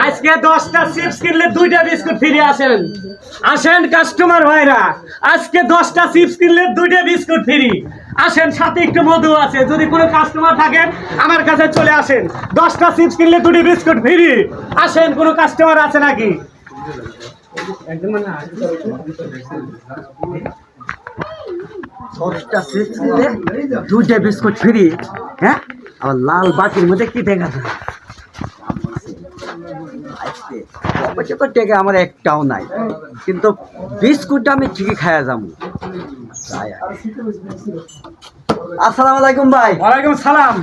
আজকে 10টা চিপস কিনলে 2টা বিস্কুট ফ্রি আসেন আসেন কাস্টমার ভাইরা আজকে 10টা চিপস কিনলে 2টা বিস্কুট ফ্রি আসেন সাথে একটু মধু আছে যদি কোনো কাস্টমার থাকেন আমার কাছে চলে আসেন 10টা চিপস কিনলে 2টি বিস্কুট ফ্রি আসেন কোনো কাস্টমার আছে নাকি একদম না 10টা চিপস কিনলে 2টা বিস্কুট ফ্রি হ্যাঁ আবার লাল বাটির মধ্যে কি দেখা যায় তো টেকে আমার একটাও নাই কিন্তু বিস্কুটটা আমি ঠিকই খাইয়া যাবো আসসালামু আলাইকুম ভাই ওয়ালাইকুম সালাম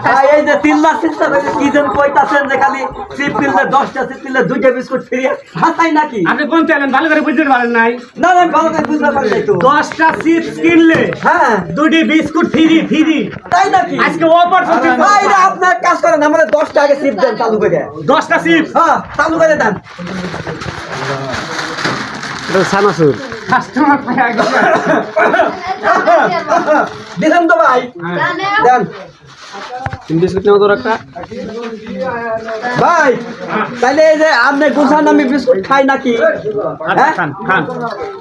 ভাই এই যে 3 লাখ চিন্তা করে কি যেন কইতাছেন যে খালি চিপ কিনলে 10টা চিপ কিনলে 2টা বিস্কুট ফ্রি হাতাই নাকি আপনি কোন চ্যানেল ভালো করে বুঝতে পারেন নাই না না ভালো করে বুঝতে পারি নাই তো 10টা চিপস কিনলে হ্যাঁ 2টি বিস্কুট ফ্রি ফ্রি তাই নাকি আজকে অফার চলছে ভাই না আপনার কাজ করেন আমাদের 10টা আগে চিপ দেন চালু করে 10টা চিপস হ্যাঁ চালু করে দেন সানাসুর কাস্টমার পায় দিলেন তো ভাই দেন বিস্কুট নেওয়া তোর একটা ভাই তাইলে এই যে আপনি গুছান আমি বিস্কুট খাই নাকি হ্যাঁ খান খান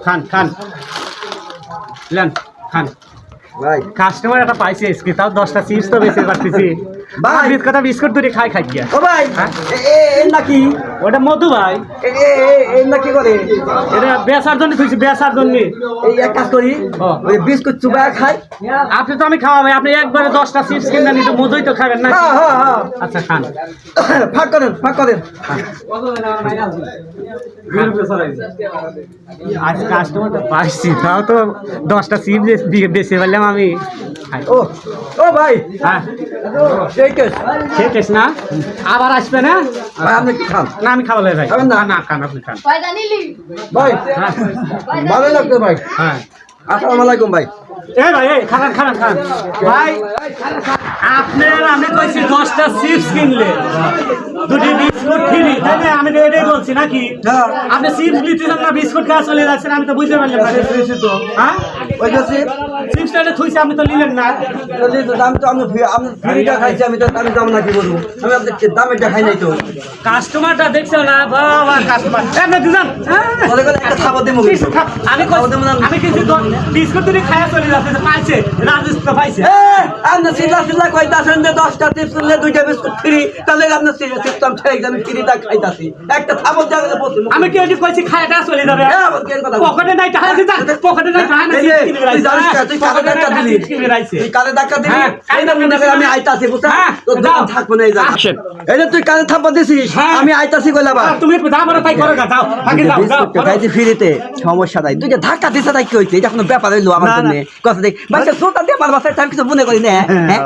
খান খান লেন খান ভাই কাস্টমার একটা পাইছে আজকে তাও 10টা চিপস তো বেঁচে পারতেছি ভাই। বিস্কুট দুটি খাই খাই গিয়া ও ভাই এ নাকি ওটা মধু ভাই এ নাকি করে এটা বেচার জন্য খুঁজছি বেচার জন্য এই এক কাজ করি ওই বিস্কুট চুবাই খাই আপনি তো আমি খাওয়া ভাই আপনি একবারে 10টা চিপস কিনবেন একটু মধুই তো খাবেন না হ্যাঁ হ্যাঁ হ্যাঁ আচ্ছা খান ফাঁক করেন আজ কাস্টমারটা পাইছি তাও তো 10টা চিপস বেঁচে পারলাম আমি ও ও ভাই হ্যাঁ সেই কেস শেষ না আবার আসবে না ভাই আপনি কি খান না আমি খাওয়ালে ভাই খাবেন না? না খান আপনি খান ভাই হ্যাঁ ভালো লাগতো ভাই হ্যাঁ আসসালামু আলাইকুম ভাই ভাই খান ভাই আপনার আমি কইছি 10টা চিপস কিনলে 2টি বিস্কুট ফ্রি তাই না আমি তো এটাই বলছি নাকি হ্যাঁ। আপনি চিপস নিতেছেন না বিস্কুট খাওয়া চলে যাচ্ছেন আমি তো বুঝতে পারলাম না তো হ্যাঁ ওই যে চিপ চিপসটা থুইছে আপনি তো নিলেন না আমি তো আমি ফ্রিটা খাইছি আমি দাম নাকি বলবো আমি আপনার দামেরটা খাই নাই তো কাস্টমারটা দেখছো না বাবা কাস্টমার আপনি দুজন বলে গেলে একটা খাবার দেবো আমি আমি কিছু বিস্কুট দুটি খাওয়া চলে যাচ্ছে পাইছে রাজস্ব পাইছে আপনার চিল্লা কইতাছেন যে 10টা চিপস কিনলে 2টা বিস্কুট ফ্রি তাহলে আপনার চিপস আমি ফ্রিটা খাইতাছি একটা খাবার দেওয়া বলছি আমি কি ওই কইছি খায়াটা চলে যাবে পকেটে নাই টাকা দিতা পকেটে নাই টাকা নাই তুই কালে ধাক্কা দিলি তুই কালে ধাক্কা দিলি হ্যাঁ, এই না মনে করে আমি আইতাছি বুঝছ হ্যাঁ, তোর দোকান থাকবো না এই যা আসেন। এই যে তুই কালে থাপ্পা দিছিস হ্যাঁ। আমি আইতাছি কইলা বা তুমি দাম আর তাই করো যাও আগে যাও যাও বিস্কুট খাইছি ফ্রিতে সমস্যা নাই তুই যে ধাক্কা দিছ তাই কি হইছে এটা কোনো ব্যাপার হইলো আমার না, না। জন্য কথা দেখ ভাই তোটা দিয়ে আমার বাসায় টাইম কিছু মনে করি না হ্যাঁ